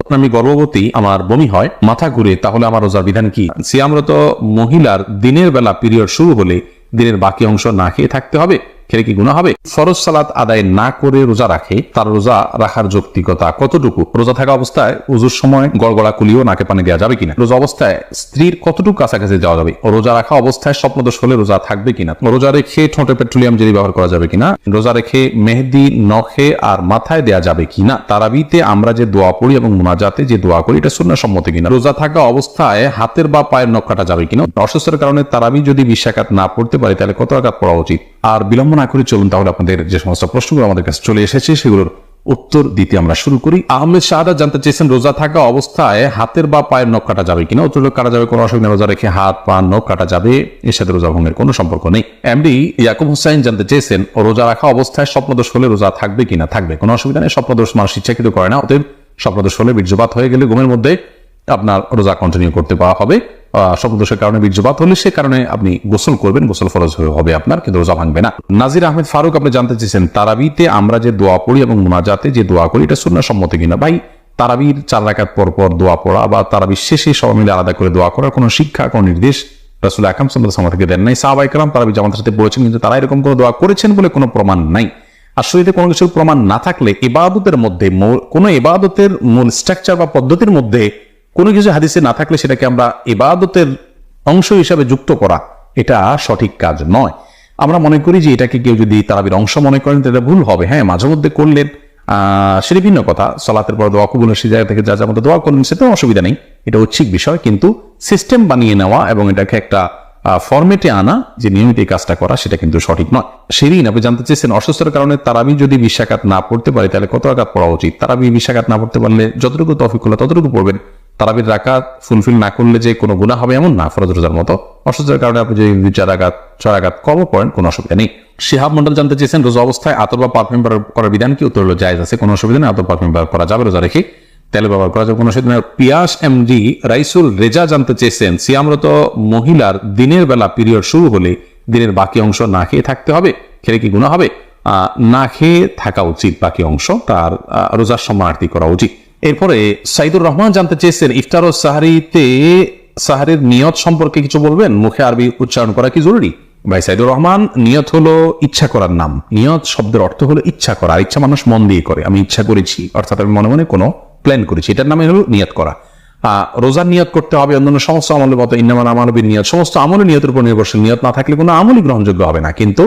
আমি গর্ভবতী, আমার বমি হয়, মাথা ঘুরে, তাহলে আমার রোজার বিধান কি? সিয়ামরত মহিলার দিনের বেলা পিরিয়ড শুরু হলে দিনের বাকি অংশ না খেয়ে থাকতে হবে, খেলে কি গুনাহ হবে? ফরজ সালাত আদায় না করে রোজা রাখে, তার রোজা রাখার যৌক্তিকতা কতটুকু? রোজা থাকা অবস্থায় উজুর সময় গড়গড়া কুলিও নাকে পানি দেওয়া যাবে কিনা? রোজা অবস্থায় স্ত্রীর কতটুকু কাছাকাছি যাওয়া যাবে? রোজা রাখা অবস্থায় স্বপ্নদোষ হলে রোজা থাকবে কিনা? রোজা রেখে ঠোঁটে পেট্রোলিয়াম জেলি ব্যবহার করা যাবে কিনা? রোজা রেখে মেহেদি নখে আর মাথায় দেওয়া যাবে কিনা? তারাবিতে আমরা যে দোয়া পড়ি এবং মুনাজাতে যে দোয়া করি এটা সুন্নাহ সম্মত কিনা? রোজা থাকা অবস্থায় হাতের বা পায়ের নখ কাটা যাবে কিনা? অসুস্থতার কারণে তারাবি যদি 20 রাকাত না পড়তে পারে তাহলে কত রাকাত পড়া উচিত? আর বিলম্ব না করে চলুন তাহলে আপনাদের যে সমস্ত প্রশ্নগুলো আমাদের কাছে চলে এসেছে সেগুলোর উত্তর দিতে আমরা শুরু করি। আহমেদ শাহাদাত জানতে চেয়েছেন রোজা থাকা অবস্থায় হাতের বা পায়ের নখ কাটা যাবে কিনা? উত্তর কাটা যাবে, কোনো অসুবিধা। রোজা রেখে হাত পা নখ কাটা যাবে, এর সাথে রোজা ভঙ্গের কোনো সম্পর্ক নেই। এমডি ইয়াকুব হুসাইন জানতে চেয়েছেন রোজা রাখা অবস্থায় স্বপ্নদোষ হলে রোজা থাকবে কিনা? থাকবে, কোনো অসুবিধা নেই। স্বপ্নদোষ মানুষ ইচ্ছাকৃত করে না, অতএব স্বপ্নদোষ হলে বীর্যপাত হয়ে গেলে ঘুমের মধ্যে আপনার রোজা কন্টিনিউ করতে পারা হবে। স্বপ্নদোষের কারণে বীর্যপাত হলে সে কারণে আপনি গোসল করবেন, গোসল ফরজ হবে আপনার, কিন্তু রোজা ভাঙবে না। নাজির আহমেদ ফারুক আপনি জানতে চেয়েছেন তারাবিতে আমরা যে দোয়া পড়ি এবং মুনাজাতে যে দোয়া করি এটা সুন্নাহ সম্মত কিনা? ভাই, তারাবির 4 রাকাত পর পর দোয়া পড়া বা তারাবির শেষে সবাই মিলে আলাদা করে দোয়া করার কোনো শিক্ষা, কোনো নির্দেশ রাসূল আকরাম সাল্লাল্লাহু আলাইহি ওয়াসাল্লাম থেকে দেন নাই। সাহাবায়ে কেরাম তারাবি জামাতের সাথে পড়েছেন, কিন্তু তারা এরকম কোনো দোয়া করেছেন বলে কোনো প্রমাণ নাই। আর শরীরে কোনো কিছুর প্রমাণ না থাকলে ইবাদতের মধ্যে, কোনো ইবাদতের মূল স্ট্রাকচার বা পদ্ধতির মধ্যে কোনো কিছু হাদিসে না থাকলে সেটাকে আমরা ইবাদতের অংশ হিসাবে যুক্ত করা এটা সঠিক কাজ নয়। আমরা মনে করি যে এটাকে কেউ যদি তারাবির অংশ মনে করেন তাহলে ভুল হবে। হ্যাঁ, মাঝে মধ্যে করলেন সেটা ভিন্ন কথা। সালাতের পর দোয়া কবুল সে জায়গা থেকে যা যা মতো দোয়া করলেন সেটাও অসুবিধা নেই, এটা ঐচ্ছিক বিষয়। কিন্তু সিস্টেম বানিয়ে নেওয়া এবং এটাকে একটা ফরম্যাটে আনা যে নিয়মিত এই কাজটা করা সেটা কিন্তু সঠিক নয়। শিরিন আপনি জানতে চেয়েছেন অসুস্থতার কারণে তারাবি যদি 20 রাকাত না পড়তে পারে তাহলে কত রাকাত পড়া উচিত? তারাবি 20 রাকাত না পড়তে পারলে যতটুকু তৌফিক হলো ততটুকু পড়বেন। তারাবির রাকাত ফুলফিল না করলে যে কোনো গুনাহ হবে এমন না, ফরজ রোজার মতো। অসুস্থতার কারণে আপনি যদি 2-4 রাকাত 6 রাকাত কম পড়েন কোনো অসুবিধা নেই। শিহাব মন্ডল জানতে চেয়েছেন রোজা অবস্থায় আতর বা পারফিউম করার বিধান কি? উত্তর হলো জায়েজ আছে, কোনো অসুবিধা নেই। আতর পারফিউম ব্যবহার করা যাবে, রোজা রেখে তেল ব্যবহার করা যাবে, কোনো অসুবিধা নেই। পিয়াস এমডি রাইসুল রেজা জানতে চেয়েছেন সিয়ামরত মহিলার দিনের বেলা পিরিয়ড শুরু হলে দিনের বাকি অংশ না খেয়ে থাকতে হবে, খেলে কি গুনাহ হবে? না খেয়ে থাকা উচিত, বাকি অংশ তার রোজার সম্মানার্থী করা উচিত। এরপরে সাইদুর রহমান জানতে চেয়েছেন ইফতার ও সাহারিতে সাহারির নিয়ত সম্পর্কে কিছু বলবেন, মুখে আরবি উচ্চারণ করা কি জরুরি? ভাই সাইদুর রহমান, নিয়ত হলো ইচ্ছা করার নাম। নিয়ত শব্দের অর্থ হলো ইচ্ছা করা, আর ইচ্ছা মানুষ মন দিয়ে করে। আমি ইচ্ছা করেছি অর্থাৎ আমি মনে মনে কোনো প্ল্যান করেছি, এটার নামে হলো নিয়ত করা। রোজার নিয়ত করতে হবে অন্যান্য সমস্ত আমলের মতো, ইন্নামাল আমালু বিন্নিয়াত, সমস্ত আমলের নিয়তের উপর নির্ভরশীল। নিয়ত না থাকলে কোনো আমলই গ্রহণযোগ্য হবে না। কিন্তু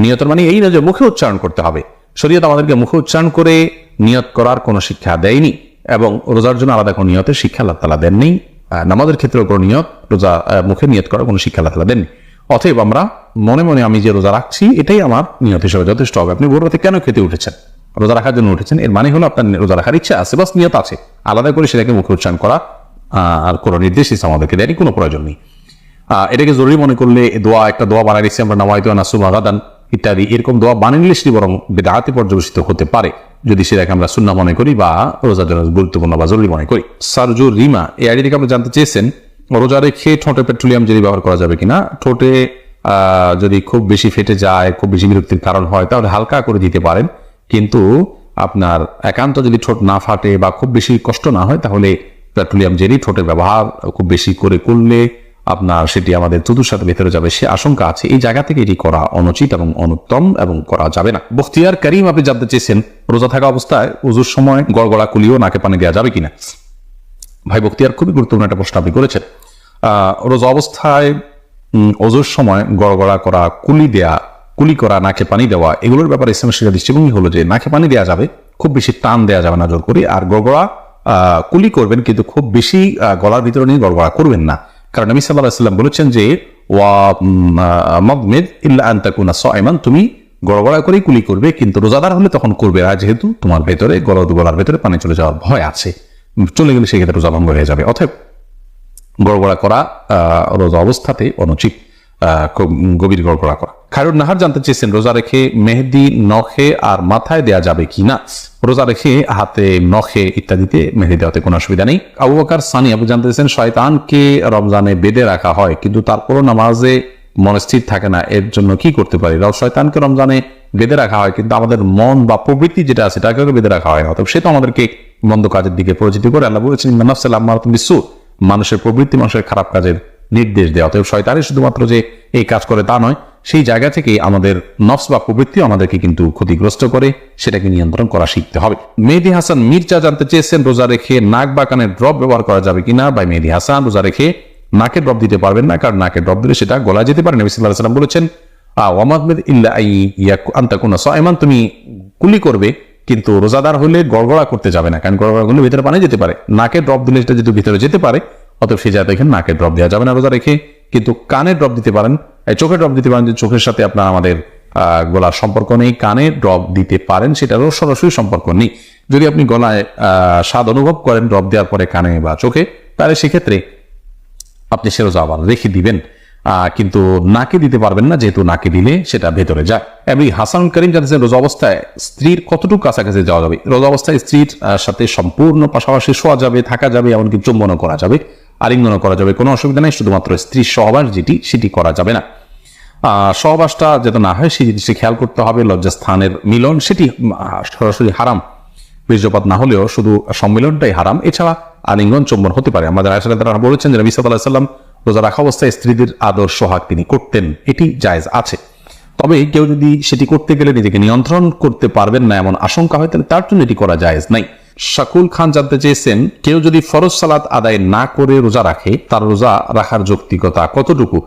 নিয়তের মানে এই না যে মুখে উচ্চারণ করতে হবে। শরীয়ত আমাদেরকে মুখে উচ্চারণ করে নিয়ত করার কোনো শিক্ষা দেয়নি, এবং রোজার জন্য আলাদা কোনো নিয়তের শিক্ষা আল্লাহ তাআলা দেননি। নামাজের ক্ষেত্রেও কোনো নিয়ত, রোজা মুখে নিয়ত করার কোনো শিক্ষা আল্লাহ তাআলা দেননি। অতএব আমরা মনে মনে আমি যে রোজা রাখছি এটাই আমার নিয়ত হিসেবে যথেষ্ট হবে। আপনি ভোর রাতে কেন খেতে উঠেছেন? রোজা রাখার জন্য উঠেছেন, এর মানে হলো আপনার রোজা রাখার ইচ্ছা আছে, বাস নিয়ত আছে। আলাদা করে সেটাকে মুখে উচ্চারণ করা আর কোনো নির্দেশ আমাদেরকে দেয়নি, কোনো প্রয়োজন নেই। এটাকে জরুরি মনে করলে একটা দোয়া বানাই দিচ্ছি আমরা, নাওয়াইতু আন আসুমা গাদান ইত্যাদি, এরকম দোয়া বানিয়ে নিলে সেটি বরং বিদআতে পর্যবেসিত হতে পারে যদি সেটাকে আমরা সুন্নাহ মনে করি বা রোজার জন্য গুরুত্বপূর্ণ বা জরুরি মনে করি। সারজুর রিমা এই আইডি থেকে আপনি জানতে চেয়েছেন রোজা রেখে ঠোঁটে পেট্রোলিয়াম জেলি ব্যবহার করা যাবে কিনা? ঠোঁটে যদি খুব বেশি ফেটে যায়, খুব বেশি বিরক্তির কারণ হয় তাহলে হালকা করে দিতে পারেন, কিন্তু আপনার একান্ত যদি ঠোঁট না ফাটে বা খুব বেশি কষ্ট না হয় তাহলে পেট্রোলিয়াম জেলি ঠোঁটের ব্যবহার খুব বেশি করে করলে আপনার সেটি আমাদের থুতুর সাথে ভেতরে যাবে, সে আশঙ্কা আছে। এই জায়গা থেকে এটি করা অনুচিত এবং অনুত্তম এবং করা যাবে না। বখতিয়ার করিম আপনি জানতে চেয়েছেন রোজা থাকা অবস্থায় উজুর সময় গড়গড়া কুলিও নাকে পানি দেওয়া যাবে কিনা? ভাই বখতিয়ার, খুবই গুরুত্বপূর্ণ একটা প্রশ্ন আপনি করেছেন। রোজা অবস্থায় ওজুর সময় গড়গড়া করা, কুলি করা, নাকে পানি দেওয়া, এগুলোর ব্যাপারে ইসলামের শিক্ষা দৃষ্টিভঙ্গি হলো যে নাকে পানি দেওয়া যাবে, খুব বেশি টান দেওয়া যাবে না জোর করে। আর গড়গড়া কুলি করবেন, কিন্তু খুব বেশি গলার ভিতরে নিয়ে গড়গড়া করবেন না, কারণ নবী সাল্লাল্লাহু আলাইহি ওয়াসাল্লাম বলেছেন যে ওয়া মাগমিদ ইল্লা আন তাকুনা সাইমান, তুমি গড়গড়া করেই কুলি করবে, কিন্তু রোজাদার হলে তখন করবে না, যেহেতু তোমার ভেতরে গলার ভেতরে পানি চলে যাওয়ার ভয় আছে, চলে গেলে সেক্ষেত্রে রোজা ভঙ্গ হয়ে যাবে। অতএব গড়গড়া করা রোজা অবস্থাতে অনুচিত, খুব গভীর গড়গড়া করা। খায়রুন নাহার জানতে চেয়েছেন রোজা রেখে মেহেদি নখে আর মাথায় দেয়া যাবে কিনা? রোজা রেখে হাতে, নখে ইত্যাদিতে মেহেদি দেওয়াতে কোনো অসুবিধা নেই। আবু বকর সানি আপনি জানতে চেয়েছেন শয়তানকে রমজানে বেঁধে রাখা হয় কিন্তু তারপরও নামাজে মনস্থির থাকে না, এর জন্য কি করতে পারি? শয়তানকে রমজানে বেঁধে রাখা হয় কিন্তু আমাদের মন বা প্রবৃত্তি যেটা আছে তাকে বেঁধে রাখা হয় না, অতএব সে তো আমাদেরকে মন্দ কাজের দিকে পরিচিত করে। আল্লাহ বলেছেন ইন্নান নাফসা লাম্মারাতুন বিসসু, মানুষের প্রবৃত্তি মানুষের খারাপ কাজের নির্দেশ দেয়। অতএব শয়তানই শুধুমাত্র যে এই কাজ করে তা নয়, সেই জায়গা থেকে আমাদের নফস বা প্রবৃত্তি আমাদেরকে কিন্তু ক্ষতিগ্রস্ত করে, সেটাকে নিয়ন্ত্রণ করা শিখতে হবে। মেহেদী হাসান মির্জা জানতে চেয়েছেন রোজা রেখে নাক বা কানের ড্রপ ব্যবহার করা যাবে কিনা। ভাই মেহেদী হাসান, রোজা রেখে নাকে ড্রপ দিতে পারবেন না, কারণ নাকে ড্রপ দিলে সেটা গলায় যেতে পারে। নবী সাল্লাল্লাহু আলাইহি ওয়াসাল্লাম বলেছেন ওয়ামাদমিদ ইল্লা আন তাকুনা সাইমান, তুমি কুলি করবে কিন্তু রোজাদার হলে গড়গড়া করতে যাবে না, কারণ গড়গড়া করলে ভিতরে পানি যেতে পারে। নাকে ড্রপ দিলে সেটা যেহেতু ভিতরে যেতে পারে, অতএব সেই জায়গায় এখানে নাকে ড্রপ দেওয়া যাবে না রোজা রেখে। কিন্তু কানে ড্রপ দিতে পারেন, চোখে ড্রপ দিতে পারেন, যে চোখের সাথে আপনার আমাদের গলার সম্পর্ক নেই, কানে ড্রপ দিতে পারেন, সেটারও সরাসরি সম্পর্ক নেই। যদি আপনি গলায় স্বাদ অনুভব করেন ড্রপ দেওয়ার পরে কানে বা চোখে, তাহলে সেক্ষেত্রে আপনি সে রোজা আবার রেখে দিবেন, কিন্তু নাকে দিতে পারবেন না, যেহেতু নাকে দিলে সেটা ভেতরে যায়। এবং হাসান করিম জানতেছেন রোজা অবস্থায় স্ত্রীর কতটুকু কাছাকাছি যাওয়া যাবে। রোজা অবস্থায় স্ত্রীর সাথে সম্পূর্ণ পাশাপাশি শোয়া যাবে, থাকা যাবে, এমনকি চুম্বনও করা যাবে, আলিঙ্গনও করা যাবে, কোনো অসুবিধা নেই। শুধুমাত্র স্ত্রীর সহবাস যেটি, সেটি করা যাবে না। সহবাসটা যাতে না হয় সেই জিনিসটি খেয়াল করতে হবে। লজ্জাস্থানের মিলন সেটি সরাসরি হারাম, বীর্যপাত না হলেও শুধু সম্মিলনটাই হারাম। এছাড়া আলিঙ্গন চুম্বন হতে পারে। আমাদের আয়েশা রাদিয়াল্লাহু আনহা বলেছেন যে নবী সাল্লাল্লাহু আলাইহি ওয়াসাল্লাম রোজা রাখা অবস্থায় স্ত্রীদের আদর সোহাগ তিনি করতেন, এটি জায়েজ আছে। তবে কেউ যদি সেটি করতে গেলে নিজেকে নিয়ন্ত্রণ করতে পারবেন না এমন আশঙ্কা হয়, তাহলে তার জন্য এটি করা জায়েজ নাই। শাকুল খান জানতে চেয়েছেন কেউ যদি ফরজ সালাত আদায় না করে রোজা রাখে, তার রোজা রাখার যৌক্তিকতা কতটুকু।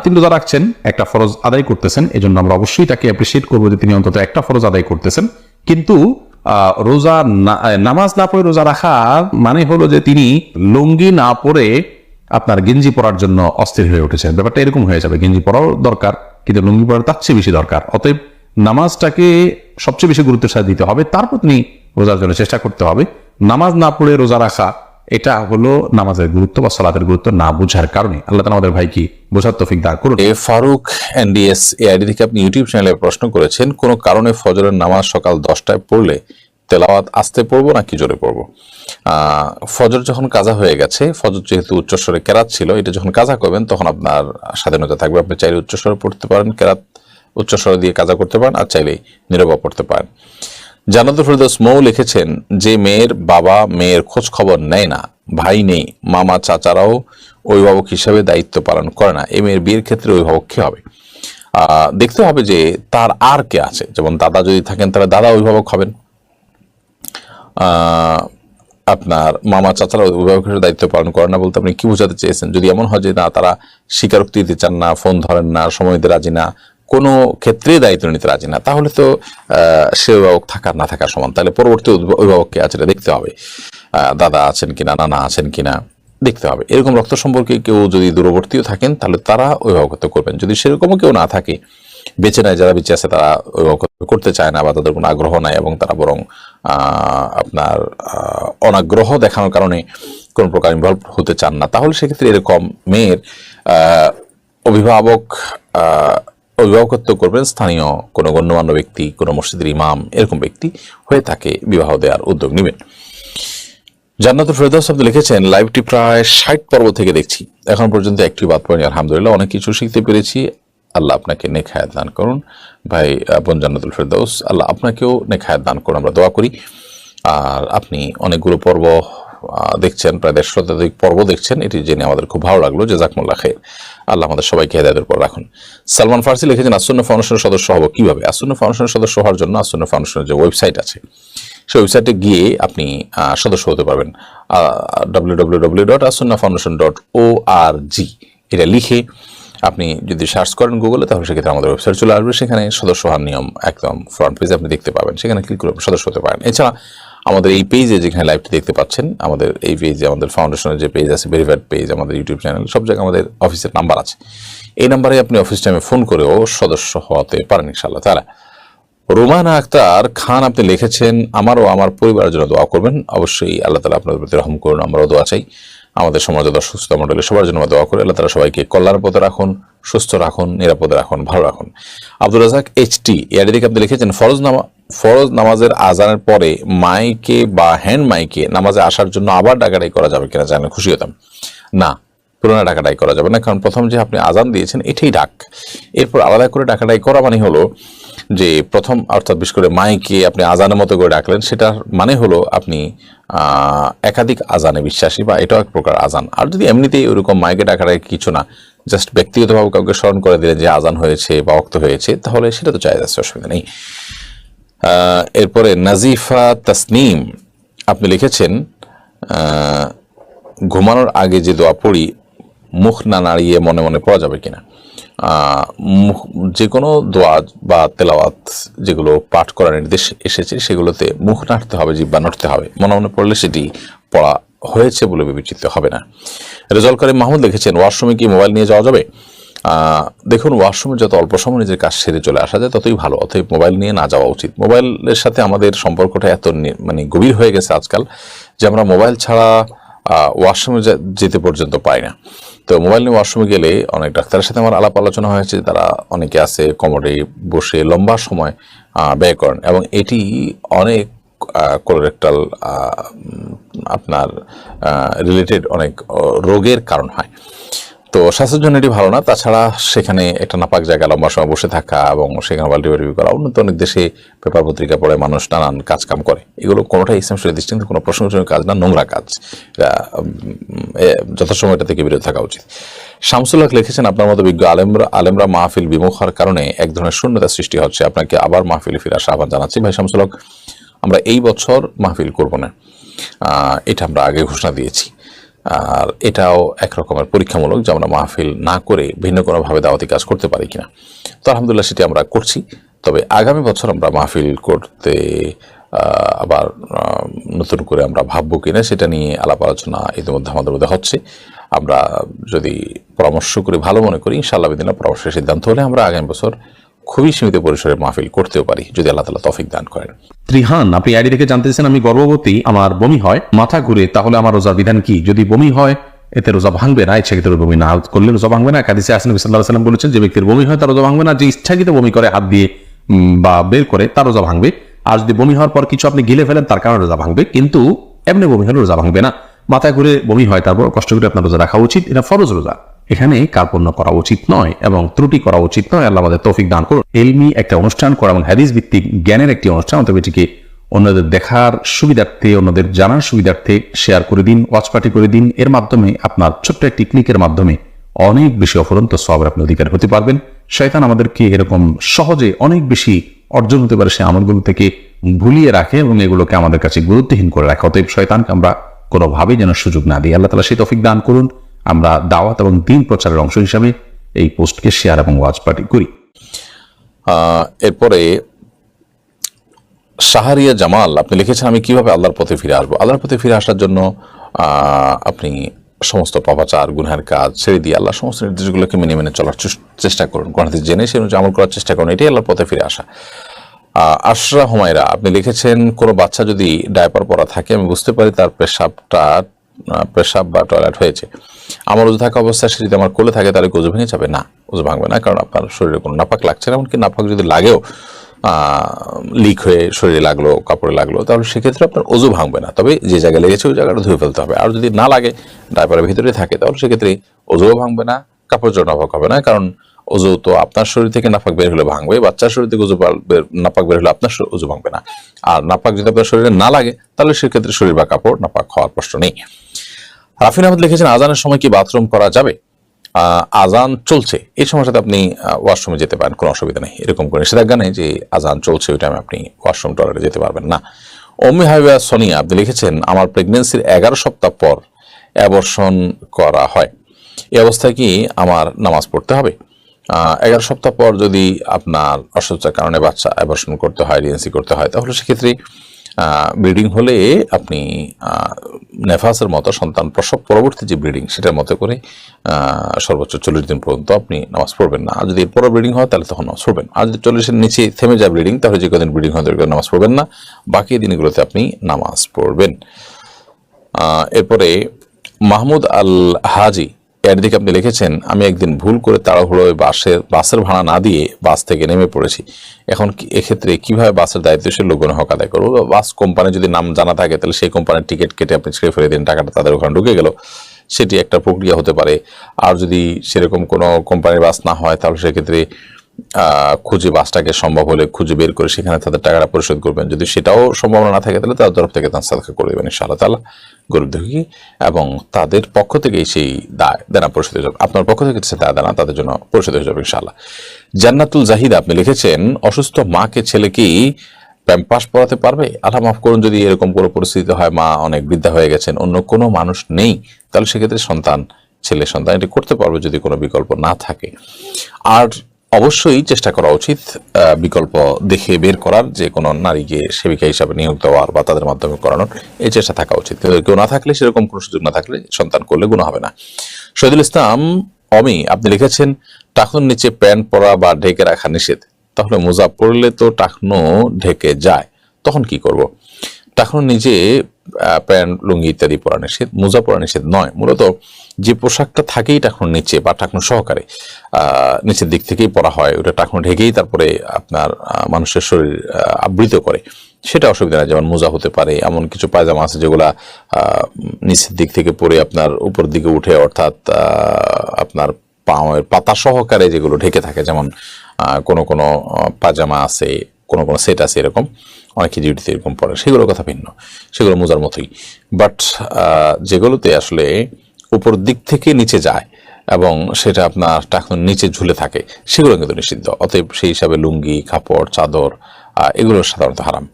তিনি রোজা রাখছেন, একটা ফরজ আদায় করতেছেন, এজন্য আমরা অবশ্যই তাকে অ্যাপ্রিসিয়েট করবো যে তিনি অন্তত একটা ফরজ আদায় করতেছেন। কিন্তু রোজা নামাজ না পড়ে রোজা রাখা মানে হলো যে তিনি লুঙ্গি না পরে আপনার গেঞ্জি পরার জন্য অস্থির হয়ে উঠেছেন। ব্যাপারটা এরকম হয়ে যাবে, গেঞ্জি পরাও দরকার কিন্তু লুঙ্গি পরার তার চেয়ে বেশি দরকার। অতএব নামাজটাকে সবচেয়ে বেশি গুরুত্বের সাথে দিতে হবে, তারপর তিনি রোজার জন্য চেষ্টা করতে হবে। নামাজ না পড়ে রোজা রাখা এটা হলো নামাজের গুরুত্ব বা সালাতের গুরুত্ব না বুঝার কারণে। আল্লাহ তাআলা আমাদের ভাইকে বোঝার তৌফিক দান করুন। ফারুক এনডিএস এআইডি থেকে আপনি ইউটিউব চ্যানেলে প্রশ্ন করেছেন, কোনো কারণে ফজরের নামাজ সকাল 10টায় পড়লে তেলাওয়াত আস্তে পড়বো নাকি জোরে পড়বো? ফজর যখন কাজা হয়ে গেছে, ফজর যেহেতু উচ্চস্বরে কেরাত ছিল, এটা যখন কাজা করবেন তখন আপনার স্বাধীনতা থাকবে। আপনি চাইলে উচ্চস্বরে পড়তে পারেন, কেরাত উচ্চস্বরে দিয়ে কাজা করতে পারেন, আর চাইলে নীরবে পড়তে পারেন। জান্নাতুল ফেরদৌস মৌ লিখেছেন যে মেয়ের বাবা মেয়ের খোঁজ খবর নেয় না, ভাই নেই, মামা চাচারাও অভিভাবক হিসাবে দায়িত্ব পালন করে না, এই মেয়ের বিয়ের ক্ষেত্রে অভিভাবক কে হবে? দেখতে হবে যে তার আর কে আছে। যেমন দাদা যদি থাকেন তাহলে দাদা অভিভাবক হবেন, আপনার মামা চাচারা অভিভাবক হিসেবে দায়িত্ব পালন করে না বলতে আপনি কি বোঝাতে চেয়েছেন? যদি এমন হয় যে না, তারা স্বীকারোক্তি দিতে চান না, ফোন ধরেন না, সময় দিতে রাজি না, কোনো ক্ষেত্রে দায়িত্ব নিতে রাজি না, তাহলে তো সে অভিভাবক থাকার না থাকার সমান। তাহলে পরবর্তী অভিভাবককে আছে এটা দেখতে হবে, দাদা আছেন কিনা, নানা আছেন কিনা দেখতে হবে। এরকম রক্ত সম্পর্কে কেউ যদি দূরবর্তীও থাকেন তাহলে তারা অভিভাবকত্ব করবেন। যদি সেরকমও কেউ না থাকে, বেঁচে নেয়, যারা বেঁচে আছে তারা অভিভাবকত্ব করতে চায় না বা তাদের কোনো আগ্রহ নাই এবং তারা বরং আপনার অনাগ্রহ দেখানোর কারণে কোনো প্রকার ইনভলভ হতে চান না, তাহলে সেক্ষেত্রে এরকম মেয়ের অভিভাবকত্ব করবেন স্থানীয় কোনো গণ্যমান্য ব্যক্তি, কোনো মসজিদের ইমাম, এরকম ব্যক্তি হয়ে তাকে বিবাহ দেওয়ার উদ্যোগ নেবেন। জান্নাতুল ফেরদৌস আপনি লিখেছেন লাইভটি প্রায় 60 পর্ব থেকে দেখছি, এখন পর্যন্ত একটি বাদ পড়েনি, আলহামদুলিল্লাহ অনেক কিছু শিখতে পেরেছি। আল্লাহ আপনাকে নেক হায়াত দান করুন। ভাই বোন জান্নাতুল ফেরদৌস, আল্লাহ আপনাকেও নেক হায়াত দান করুন, আমরা দোয়া করি। আর আপনি অনেকগুলো পর্ব দেখছেন, প্রায় 150 শতাধিক পর্ব দেখছেন, এটি জেনে আমাদের খুব ভালো লাগলো। জাযাকুমুল্লাহ খাইর। আল্লাহ আমাদের সবাইকে হেদায়েতের উপর রাখুন। সালমান ফার্সি লিখেছেন আসুন্নাহ ফাউন্ডেশনের সদস্য হব কিভাবে? আসুন্নাহ ফাউন্ডেশনের সদস্য হওয়ার জন্য আসুন্নাহ ফাউন্ডেশনের যে ওয়েবসাইট আছে, সেই ওয়েবসাইটে গিয়ে আপনি সদস্য হতে পারবেন। www.asunnahfoundation.org এটা লিখে আপনি যদি সার্চ করেন গুগলে, তাহলে সেক্ষেত্রে আমাদের ওয়েবসাইট চলে আসবে। সেখানে সদস্য হওয়ার নিয়ম একদম ফ্রন্ট পেজে আপনি দেখতে পাবেন, সেখানে ক্লিক করে সদস্য হতে পারেন। এছাড়া আমাদের এই পেজে যেখানে লাইভটি দেখতে পাচ্ছেন, আমাদের এই পেজে আমাদের ফাউন্ডেশনের যে পেজ আছে, ভেরিফাইড পেজ, আমাদের ইউটিউব চ্যানেল, সব জায়গায় আমাদের অফিসের নাম্বার আছে। এই নাম্বারে আপনি অফিস টাইমে ফোন করেও সদস্য হতে পারেন ইনশাআল্লাহ তাআলা। রোমানা আক্তার খান আপনি লিখেছেন আমারও আমার পরিবারের জন্য দোয়া করবেন। অবশ্যই আল্লাহ তাআলা আপনাদের প্রতি রহম করুন, আমরাও দোয়া চাই। আমাদের সমাজে সুস্থ মণ্ডলী সবার জন্য দোয়া করে আল্লাহ তাআলা সবাইকে কল্যাণের পথে রাখুন, সুস্থ রাখুন, নিরাপদে রাখুন, ভালো রাখুন। আব্দুর রাজাক এইচটি এর দিকে আপনি লিখেছেন ফরজ নামাজের আজানের পরে মাইকে বা হ্যান্ড মাইকে নামাজে আসার জন্য আবার ডাকাডাকি করা যাবে কিনা জানলে খুশি হতাম। না, পুরোনো ডাকাডাই করা যাবে না, কারণ প্রথম যে আপনি আজান দিয়েছেন এটাই ডাক। এরপর আলাদা করে ডাকাডাই করা মানে হলো যে প্রথম, অর্থাৎ বিশেষ করে মাইকে আপনি আজানের মতো করে ডাকলেন, সেটার মানে হলো আপনি একাধিক আজানে বিশ্বাসী, বা এটাও এক প্রকার আজান। আর যদি এমনিতেই ওরকম মাইকে ডাকাডাই কিছু না, জাস্ট ব্যক্তিগতভাবে কাউকে স্মরণ করে দিলেন যে আজান হয়েছে বা ওয়াক্ত হয়েছে, তাহলে সেটা তো জায়েজ আছে, অসুবিধা নেই। এরপরে নাজিফা তাসনিম আপনি লিখেছেন ঘুমানোর আগে যে দোয়া পড়ি মুখ না নাড়িয়ে মনে মনে পড়া যাবে কিনা। যে কোনো দোয়া বা তেলাওয়াত যেগুলো পাঠ করার নির্দেশ এসেছে সেগুলোতে মুখ নাড়তে হবে, জিহ্বা নাড়তে হবে, মনে মনে পড়লে সেটি পড়া হয়েছে বলে বিবেচিত হবে না। রেজাল করিম মাহমুদ লিখেছেন ওয়াশরুমে কি মোবাইল নিয়ে যাওয়া যাবে? দেখুন, ওয়াশরুমে যত অল্প সময় নিজের কাজ সেরে চলে আসা যায় ততই ভালো, অতএব মোবাইল নিয়ে না যাওয়া উচিত। মোবাইলের সাথে আমাদের সম্পর্কটা এত মানে গভীর হয়ে গেছে আজকাল যে আমরা মোবাইল ছাড়া ওয়াশরুমে যেতে পর্যন্ত পাই না। তো মোবাইল নিয়ে ওয়াশরুমে গেলে অনেক ডাক্তারের সাথে আমার আলাপ আলোচনা হয়েছে, তারা অনেকে আছে কোমরে বসে লম্বা সময় ব্যয় করেন, এবং এটি অনেক কোলোরেক্টাল আপনার রিলেটেড অনেক রোগের কারণ হয়। তো স্বাস্থ্যের জন্য এটি ভালো না। তাছাড়া সেখানে একটা নাপাক জায়গা লম্বা সময় বসে থাকা এবং সেখানে বাল্টি করা, উন্নত অনেক দেশে পেপার পত্রিকা পড়ে মানুষ নানান কাজকাম করে, এগুলো কোনোটাই ইসলাম শরীয়ত দৃষ্টিতে কোনো প্রশংসনীয় কাজ না, নোংরা কাজ। যথাসময় এটা থেকে বিরত থাকা উচিত। শামসুল হক লিখেছেন আপনার মতো বিজ্ঞ আলেমরা মাহফিল বিমুখ হওয়ার কারণে এক ধরনের শূন্যতা সৃষ্টি হচ্ছে, আপনাকে আবার মাহফিলে ফিরে আসা আহ্বান জানাচ্ছি। ভাই শামসুল হক, আমরা এই বছর মাহফিল করব না, এটা আমরা আগে ঘোষণা দিয়েছি। আর এটাও এক রকমের পরীক্ষামূলক যে আমরা মাহফিল না করে ভিন্ন কোনোভাবে দাওয়াতি কাজ করতে পারি কিনা। তো আলহামদুলিল্লাহ সেটি আমরা করছি। তবে আগামী বছর আমরা মাহফিল করতে আবার নতুন করে আমরা ভাববো কিনা সেটা নিয়ে আলাপ আলোচনা ইতিমধ্যে আমাদের মধ্যে হচ্ছে। আমরা যদি পরামর্শ করি, ভালো মনে করি, ইনশাআল্লাহ বিদিনা পরামর্শের সিদ্ধান্ত হলে আমরা আগামী বছর খুবই সীমিত পরিসরে মাহফিল করতেও পারি, যদি আল্লাহ তাআলা তৌফিক দান করেন। ত্রিহান আপনি আইডি থেকে জানতেছেন আমি গর্ভবতী, আমার বমি হয়, মাথা ঘুরে, তাহলে আমার রোজার বিধান কি? যদি বমি হয় এতে রোজা ভাঙবে না, ইচ্ছাকৃত বমি না করলে রোজা ভাঙবে না। হাদিসে আসেন নবী সাল্লাল্লাহু আলাইহি ওয়াসাল্লাম বলেছেন যে ব্যক্তির বমি হয় তার রোজা ভাঙবে না, যে ইচ্ছাকৃত বমি করে হাত দিয়ে বা বের করে তার রোজা ভাঙবে। আর যদি বমি হওয়ার পর কিছু আপনি গিলে ফেলেন তার কারণে রোজা ভাঙবে, কিন্তু এমনি বমি হলে রোজা ভাঙবে না। মাথায় ঘুরে বমি হয় তারপর কষ্ট করে আপনার রোজা রাখা উচিত, এটা ফরজ রোজা, এখানে কার্পণ্য করা উচিত নয় এবং ত্রুটি করা উচিত নয়। আল্লাহ আমাদের তৌফিক দান করুন। এলমি একটা অনুষ্ঠান করা এবং হাদিস ভিত্তিক জ্ঞানের একটি অনুষ্ঠান, তবে এটিকে অন্যদের দেখার সুবিধার্থে, অন্যদের জানার সুবিধার্থে শেয়ার করে দিন, ওয়াচ পার্টি করে দিন। এর মাধ্যমে আপনার ছোট্ট একটি ক্লিকের মাধ্যমে অনেক বেশি অফুরন্ত সওয়াবের আপনি অধিকার হতে পারবেন। শয়তান আমাদেরকে এরকম সহজে অনেক বেশি অর্জন হতে পারে সে আমলগুলো থেকে ভুলিয়ে রাখে এবং এগুলোকে আমাদের কাছে গুরুত্বহীন করে রাখে। অতএব শয়তানকে আমরা কোনোভাবেই যেন সুযোগ না দিই। আল্লাহ তাআলা সেই তৌফিক দান করুন। আমরা দাওয়াত এবং দ্বীন প্রচারের অংশ হিসাবে এই পোস্টকে শেয়ার এবং ওয়াচ পার্টি করি। এরপরে শাহরিয়া জামাল আপনি লিখেছেন আমি কিভাবে আল্লাহর পথে ফিরে আসবো। আল্লাহর পথে ফিরে আসার জন্য আপনি সমস্ত পাপাচার গুনহার কাজ ছেড়ে দিয়ে আল্লাহ সমস্ত নির্দেশগুলোকে মেনে মেনে চলার চেষ্টা করুন, কোরআন হাদিস জেনে সে অনুযায়ী আমল করার চেষ্টা করুন, এটাই আল্লাহর পথে ফিরে আসা। আশরা হুমায়রা আপনি লিখেছেন কোনো বাচ্চা যদি ডায়পার পরা থাকে আমি বুঝতে পারি তার পেশাব বা টয়লেট হয়েছে, আমার ওযু থাকা অবস্থায় সে যদি আমার কোলে থাকে তাহলে ওযু ভেঙে যাবে? না, ওযু ভাঙবে না, কারণ আপনার শরীরে কোনো নাপাক লাগছে না। এমনকি নাপাক যদি লাগেও লিক হয়ে শরীরে লাগলো, কাপড়ে লাগলো, তাহলে সেক্ষেত্রে আপনার ওযু ভাঙবে না। তবে যে জায়গায় লেগেছে ওই জায়গাটা ধুয়ে ফেলতে হবে। আর যদি না লাগে, ডায়পারের ভিতরে থাকে, তাহলে সেক্ষেত্রে ওযুও ভাঙবে না, কাপড় জোড় নাপাক হবে না। কারণ ওযু তো আপনার শরীর থেকে নাপাক বের হলে ভাঙবে, বাচ্চার শরীর থেকে নাপাক বের হলে আপনার ওযু ভাঙবে না। আর নাপাক যদি আপনার শরীরে না লাগে তাহলে সেক্ষেত্রে শরীর বা কাপড় নাপাক হওয়ার প্রশ্ন নেই। রাফিন আহমেদ লিখেছেন আজানের সময় কি বাথরুম করা যাবে? আজান চলছে এই সময়টাতে আপনি ওয়াশরুমে যেতে পারেন, কোনো অসুবিধা নেই। এরকম করে নিষেধাজ্ঞা নেই যে আজান চলছে ওই টাইমে আপনি ওয়াশরুম টয়লেটে যেতে পারবেন না। অম্মি হাবিবা সোনিয়া আপনি লিখেছেন আমার প্রেগনেন্সির 11 সপ্তাহ পর অ্যাবর্শন করা হয়, এই অবস্থায় কি আমার নামাজ পড়তে হবে? 11 সপ্তাহ পর যদি আপনার অসুস্থতার কারণে বাচ্চা অ্যাবর্শন করতে হয়, ডিএনসি করতে হয়, তাহলে সেক্ষেত্রে ব্লিডিং হলে আপনি নেফাসের মতো সন্তান প্রসব পরবর্তী যে ব্লিডিং সেটার মতো করে সর্বোচ্চ 40 দিন পর্যন্ত আপনি নামাজ পড়বেন না। আর যদি এরপরও ব্লিডিং হয় তাহলে তখন নামাজ পড়বেন। আর যদি 40-এর নিচে থেমে যায় ব্লিডিং, তাহলে যে কদিন ব্লিডিং হয় নামাজ পড়বেন না, বাকি দিনগুলোতে আপনি নামাজ পড়বেন। এরপরে মাহমুদ আল হাজি এর দিকে আপনি লিখেছেন আমি একদিন ভুল করে তাড়াহুড়োয় বাসের ভাড়া না দিয়ে বাস থেকে নেমে পড়েছি, এখন এক্ষেত্রে কিভাবে বাসের দায়িত্বশীল লোকজন হক আদায় করবো? বাস কোম্পানি যদি নাম জানা থাকে তাহলে সেই কোম্পানির টিকিট কেটে আপনি ছেড়ে ফেলে দিন, টাকাটা তাদের ওখানে ঢুকে গেল, সেটি একটা প্রক্রিয়া হতে পারে। আর যদি সেরকম কোনো কোম্পানির বাস না হয় তাহলে সেক্ষেত্রে খুঁজে বাসটাকে সম্ভব হলে খুঁজে বের করে সেখানে তাদের টাকাটা পরিশোধ করবেন। যদি সেটাও সম্ভাবনা না থাকে তাহলে তাদের তরফ থেকে তার সাদকা করে দেবেন ইনশাআল্লাহ তাআলা গরিব দুঃখী, এবং তাদের পক্ষ থেকেই সেই দেনা পরিশোধ হয়ে যাবে। আপনার পক্ষ থেকে সে দানা তাদের জন্য পরিশোধ হয়ে যাবে ইনশাআল্লাহ। জান্নাতুল জাহিদ আপনি লিখেছেন, অসুস্থ মাকে ছেলে কি প্যাম্পাস পড়াতে পারবে? আল্লাহ মাফ করুন, যদি এরকম কোনো পরিস্থিতি হয়, মা অনেক বৃদ্ধা হয়ে গেছেন, অন্য কোনো মানুষ নেই, তাহলে সেক্ষেত্রে ছেলে সন্তান এটি করতে পারবে যদি কোনো বিকল্প না থাকে। আর অবশ্যই চেষ্টা করা উচিত বিকল্প দেখে বের করার, যে কোনো নারীকে সেবিকা হিসাবে নিয়োগ দেওয়ার বা তাদের মাধ্যমে করানোর এই চেষ্টা থাকা উচিত। কেউ না থাকলে, সেরকম কোনো সুযোগ না থাকলে সন্তান করলে গুনাহ হবে না। শহীদুল ইসলাম অমি আপনি লিখেছেন, টাকনুর নিচে প্যান্ট পরা বা ঢেকে রাখা নিষেধ, তাহলে মোজা পরলে তো টাকনু ঢেকে যায়, তখন কি করব? টাকনুর নিচে প্যান্ট লুঙ্গি ইত্যাদি পরা নিষেধ, মোজা পরা নিষেধ নয়। মূলত যে পোশাকটা থাকেই টাকনুর নিচে বা টাকনু সহকারে নিচের দিক থেকেই পরা হয়, ওটা টাকনু ঢেকেই তারপরে আপনার মানুষের শরীর আবৃত করে, সেটা অসুবিধা নেই। যেমন মোজা হতে পারে, এমন কিছু পায়জামা আছে যেগুলা নিচের দিক থেকে পরে আপনার উপর দিকে উঠে, অর্থাৎ আপনার পায়ের পাতা সহকারে যেগুলো ঢেকে থাকে, যেমন কোনো কোনো পায়জামা আছে, কোনো কোনো সেট আছে, এরকম অনেকে ডিউটিতে এরকম পড়ে, সেগুলোর কথা ভিন্ন, সেগুলো মোজার মতোই। বাট যেগুলোতে আসলে উপর দিক থেকে নিচে যায় এবং সেটা আপনার টাকনুর নিচে ঝুলে থাকে, সেগুলো কিন্তু নিষিদ্ধ। অতএব সেই হিসাবে লুঙ্গি, কাপড়, চাদর এগুলো সাধারণত হারাম।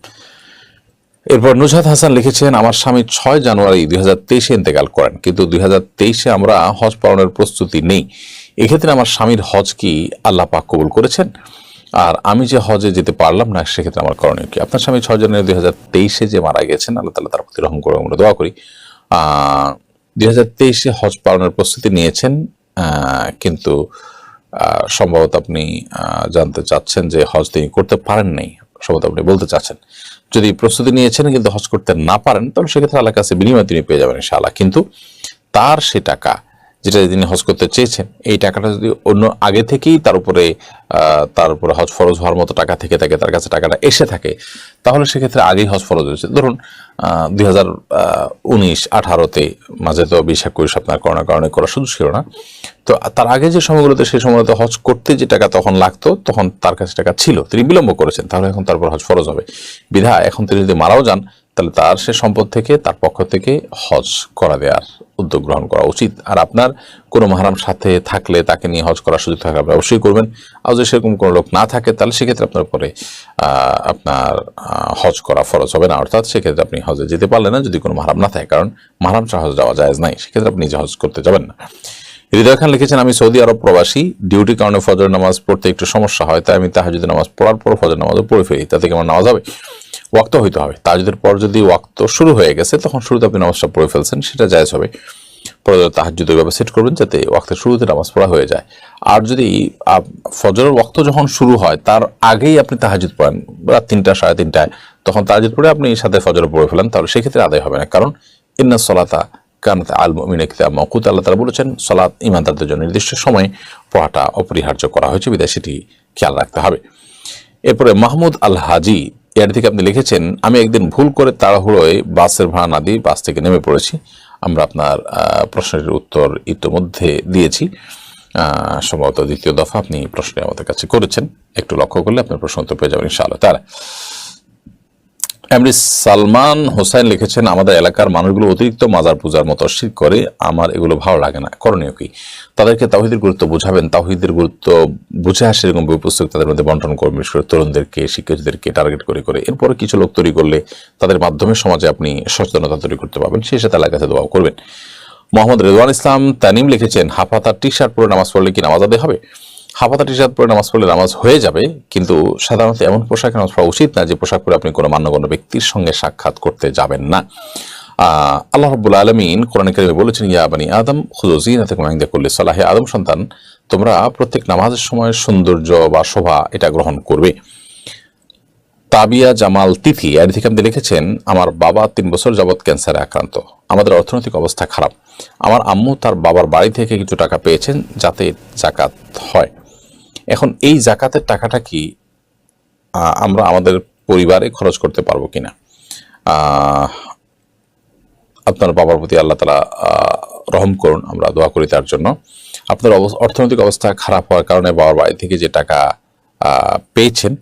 এরপর নুজহাত হাসান লিখেছেন, আমার স্বামী 6 জানুয়ারি 2023 ইন্তেকাল করেন, কিন্তু 2023 আমরা হজ পালনের প্রস্তুতি নেই। এক্ষেত্রে আমার স্বামীর হজ কি আল্লাহ পাক কবুল করেছেন? আর আমি যে হজে যেতে পারলাম না, সেক্ষেত্রে আমার করণীয় কি? আপনার স্বামী 6 জানুয়ারি 2023 যে মারা গেছেন, আল্লাহ তাআলা তার প্রতি রহম করে, আমরা দোয়া করি। 2023 হজ পালনের প্রস্তুতি নিয়েছেন, কিন্তু সম্ভবত আপনি জানতে চাচ্ছেন যে হজ তিনি করতে পারেন নাই, সম্ভবত আপনি বলতে চাচ্ছেন। যদি প্রস্তুতি নিয়েছেন কিন্তু হজ করতে না পারেন, তাহলে সেক্ষেত্রে আল্লাহর কাছে বিনিময় তিনি পেয়ে যাবেন ইনশাআল্লাহ। কিন্তু তার সে টাকা যেটা তিনি হজ করতে চেয়েছেন, এই টাকাটা যদি অন্য আগে থেকেই তার উপরে হজ ফরজ হওয়ার মতো টাকা থেকে থাকে, তার কাছে টাকাটা এসে থাকে, তাহলে সেক্ষেত্রে আগেই হজ ফরজ হয়েছে। ধরুন 2019-18-তে, মাঝে তো 20-21 আপনার করোনার কারণে করার সুযোগ ছিল না, তো তার আগে যে সময়গুলোতে, সেই সময়গুলোতে হজ করতে যে টাকা তখন লাগতো, তখন তার কাছে টাকা ছিল, তিনি বিলম্ব করেছেন, তাহলে এখন তারপর হজ ফরজ হবে। বিধায় এখন তিনি যদি মারাও যান, তাহলে তার সে সম্পদ থেকে, তার পক্ষ থেকে হজ করা দেওয়ার উদ্যোগ গ্রহণ করা উচিত। আর আপনার কোনো মাহরাম সাথে থাকলে, তাকে নিয়ে হজ করার সুযোগ থাকলে আপনি অবশ্যই করবেন। আর যদি সেরকম কোনো লোক না থাকে, তাহলে সেক্ষেত্রে আপনার উপরে আপনার হজ করা ফরজ হবে না, অর্থাৎ সেক্ষেত্রে আপনি হজে যেতে পারলেন না যদি কোনো মাহরাম না থাকে, কারণ মাহরাম ছাড়া হজ যাওয়া জায়েজ নাই, সেক্ষেত্রে আপনি নিজে হজ করতে যাবেন না। হৃদয় খান লিখেছেন, আমি সৌদি আরব প্রবাসী, ডিউটি কারণে ফজর নামাজ পড়তে একটু সমস্যা হয়, তাই আমি তাহাজ্জুদের নামাজ পড়ার পর ফজর নামাজও পড়ে ফেলি, তাতে কি আমার নামাজ হবে? ওয়াক্ত হইতে হবে। তাহাজ্জুদের পর যদি ওয়াক্ত শুরু হয়ে গেছে, তখন শুরুতে আপনি নামাজটা পড়ে ফেলছেন, সেটা জায়েজ হবে। পরে তাহাজ্জুদ ওইভাবে সেট করবেন যাতে ওয়াক্তের শুরুতে নামাজ পড়া হয়ে যায়। আর যদি ফজরের ওয়াক্ত যখন শুরু হয়, তার আগেই আপনি তাহাজ্জুদ পড়েন, রাত 3টা 3:30টায়, তখন তাহাজ্জুদ পড়ে আপনি সাথে ফজর পড়ে ফেলেন, তাহলে সেক্ষেত্রে আদায় হবে না। কারণ ইন্নাস সালাতা কানাত আল মুমিনিনা কিতাবাম মাওকুতা, আল্লাহ তাআলা বলেছেন সালাত ঈমানদারদের জন্য নির্দিষ্ট সময়ে পড়াটা অপরিহার্য করা হয়েছে, বিধায় সেটি খেয়াল রাখতে হবে। এরপরে মাহমুদ আল হাজি এর থেকে আপনি লিখেছেন, আমি একদিন ভুল করে তাড়াহুড়োয় বাসের ভাড়া না দিয়ে বাস থেকে নেমে পড়েছি। আমরা আপনার প্রশ্নের উত্তর ইতিমধ্যে দিয়েছি, সম্ভবত দ্বিতীয় দফা আপনি প্রশ্ন আমাদের কাছে করেছেন, একটু লক্ষ্য করলে আপনার প্রশ্ন উত্তর পেয়ে যাবেন ইনশাআল্লাহ তাআলা। এমডি সালমান হোসেন লিখেছেন, আমাদের এলাকার মানুষগুলো অতিরিক্ত মাজার পূজার মতো শিরক করে, আমার এগুলো ভালো লাগে না, করণীয় কি? তাদেরকে তাওহীদের গুরুত্ব বোঝাবেন, তাওহীদের গুরুত্ব বুঝে আসে এরকম বই পুস্তক তাদের মধ্যে বন্টন করবেন, বিশেষ করে তরুণদেরকে, শিক্ষার্থীদেরকে টার্গেট করে করে। এরপরে কিছু লোক তৈরি করলে তাদের মাধ্যমে সমাজে আপনি সচেতনতা তৈরি করতে পারবেন, সেই সাথে আল্লাহর কাছে দোয়া করবেন। মোহাম্মদ রেদওয়ান ইসলাম তানিম লিখেছেন, হাফহাতা টি শার্ট পরে নামাজ পড়লে কি নামাজ আদায় হবে? হাফহাতা টি শার্ট পরে নামাজ পড়লে নামাজ হয়ে যাবে, কিন্তু সাধারণত এমন পোশাকে নামাজ পড়া উচিত না যে পোশাক পরে আপনি কোনো মান্যগণ্য ব্যক্তির সঙ্গে সাক্ষাৎ করতে যাবেন না। আল্লাহ রাব্বুল আলামিন কোরআনে কারিমে বলেছেন, ইয়া বানি আদম খুযু যিনাতাকুম ইনদা কুল্লি সালাহ, হে আদম সন্তান, তোমরা প্রত্যেক নামাজের সময় সৌন্দর্য বা শোভা এটা গ্রহণ করবে। তাবিয়া জামাল তিথি এর থেকে আপনি লিখেছেন, আমার বাবা 3 বছর যাবৎ ক্যান্সারে আক্রান্ত, আমাদের অর্থনৈতিক অবস্থা খারাপ, আমার আম্মু তার বাবার বাড়ি থেকে কিছু টাকা পেয়েছেন যাতে জাকাত হয়। এখন এই জাকাতের টাকাটা কি আমরা আমাদের পরিবারে খরচ করতে পারবো কিনা? আপনার বাবার প্রতি আল্লাহ তাআলা রহম করুন, আমরা দোয়া করি তার জন্য। আপনার অর্থনৈতিক অবস্থা খারাপ হওয়ার কারণে বাবার বাড়ি থেকে যে টাকা পেয়েছেন,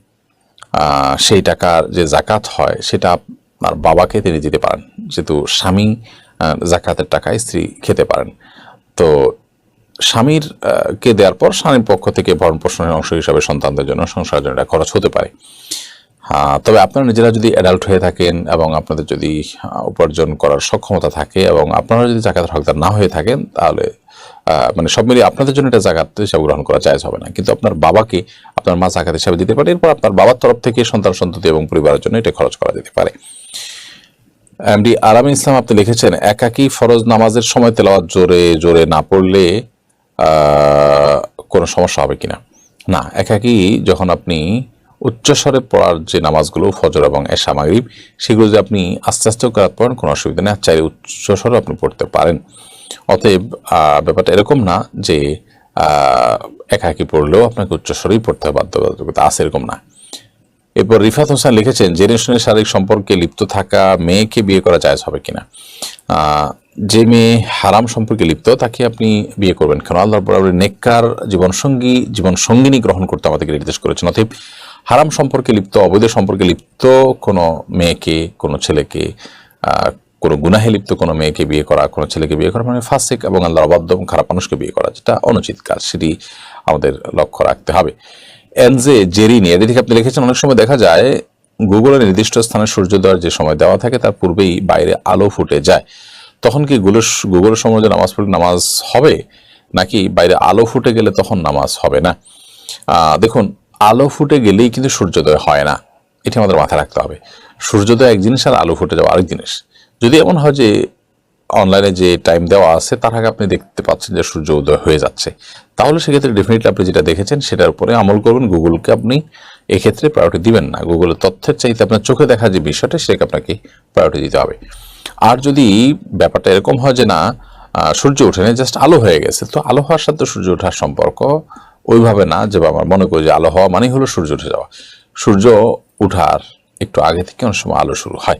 সেই টাকার যে জাকাত হয় সেটা আপনার বাবাকে তিনি দিতে পারেন, যেহেতু স্বামী জাকাতের টাকায় স্ত্রী খেতে পারেন। তো স্বামীর কে দেওয়ার পর স্বামীর পক্ষ থেকে ভরণ পোষণের অংশ হিসাবে সন্তানদের জন্য, সংসারের জন্য এটা খরচ হতে পারে। তবে আপনারা নিজেরা যদি অ্যাডাল্ট হয়ে থাকেন এবং আপনাদের যদি উপার্জন করার সক্ষমতা থাকে এবং আপনারা যদি জাকাতের হকদার না হয়ে থাকেন, তাহলে মানে সব মিলিয়ে আপনাদের জন্য এটা জাকাত হিসাবে গ্রহণ করা জায়েজ হবে না। কিন্তু আপনার বাবাকে আপনার মা জাকাত হিসাবে দিতে পারে, এরপর আপনার বাবার তরফ থেকে সন্তান সন্ততি এবং পরিবারের জন্য এটা খরচ করা যেতে পারে। এমডি আলামিন ইসলাম আপনি লিখেছেন, একাকী ফরজ নামাজের সময় তেলাওয়াত জোরে জোরে না পড়লে কোনো সমস্যা হবে কিনা? না, একাকী যখন আপনি উচ্চস্বরে পড়ার যে নামাজগুলো ফজর এবং এশা মাগরিব, সেগুলো যদি আপনি আস্তে আস্তে করার পড়েন কোনো অসুবিধা নেই, চাইলে উচ্চস্বরে আপনি পড়তে পারেন। অতএব ব্যাপারটা এরকম না যে একাকী পড়লেও আপনাকে উচ্চস্বরেই পড়তে হবে, বাধ্যবাধকতা আছে, এরকম না। এরপর রিফাত হোসেন লিখেছেন, জেনে শুনে শারীরিক সম্পর্কে লিপ্ত থাকা মেয়েকে বিয়ে করা জায়েজ হবে কিনা? যে মেয়ে হারাম সম্পর্কে লিপ্ত তাকে আপনি বিয়ে করবেন কেন? আল্লাহ বরাবর নেককার জীবনসঙ্গিনী গ্রহণ করতে আমাদেরকে নির্দেশ করেছেন। অতএব হারাম সম্পর্কে লিপ্ত, অবৈধ সম্পর্কে লিপ্ত কোনো মেয়েকে, কোনো ছেলেকে, কোনো গুনাহে লিপ্ত কোনো মেয়েকে বিয়ে করা, কোনো ছেলেকে বিয়ে করা মানে ফাসিক এবং আল্লাহর অবাধ্য এবং খারাপ মানুষকে বিয়ে করা, যেটা অনুচিত কাজ, সেটি আমাদের লক্ষ্য রাখতে হবে। এনজে জেরিনি এদিকে আপনি লিখেছেন, অনেক সময় দেখা যায় গুগলের নির্দিষ্ট স্থানে সূর্যোদয়ের যে সময় দেওয়া থাকে তার পূর্বেই বাইরে আলো ফুটে যায়, তখন কি গুগলের সময় যে নামাজ পড়লে নামাজ হবে, নাকি বাইরে আলো ফুটে গেলে তখন নামাজ হবে না? দেখুন, আলো ফুটে গেলেই কিন্তু সূর্যোদয় হয় না, এটি আমাদের মাথায় রাখতে হবে। সূর্যোদয় এক জিনিস আর আলো ফুটে যাওয়া আরেক জিনিস। যদি এমন হয় যে অনলাইনে যে টাইম দেওয়া আছে তার আগে আপনি দেখতে পাচ্ছেন যে সূর্য উদয় হয়ে যাচ্ছে, তাহলে সেক্ষেত্রে ডেফিনেটলি আপনি যেটা দেখেছেন সেটার উপরে আমল করবেন। গুগলকে আপনি এক্ষেত্রে প্রায়োরিটি দিবেন না। গুগলের তথ্যের চাইতে আপনার চোখে দেখা যে বিষয়টা সেটাকে আপনাকে প্রায়োরিটি দিতে হবে। আর যদি ব্যাপারটা এরকম হয় যে না সূর্য ওঠে না, জাস্ট আলো হয়ে গেছে, তো আলো হওয়ার সাথে সূর্য ওঠার সম্পর্ক ওইভাবে না যে আমার মনে করি যে আলো হওয়া মানেই হলো সূর্য উঠে যাওয়া। সূর্য উঠার একটু আগে থেকে অনেক সময় আলো শুরু হয়।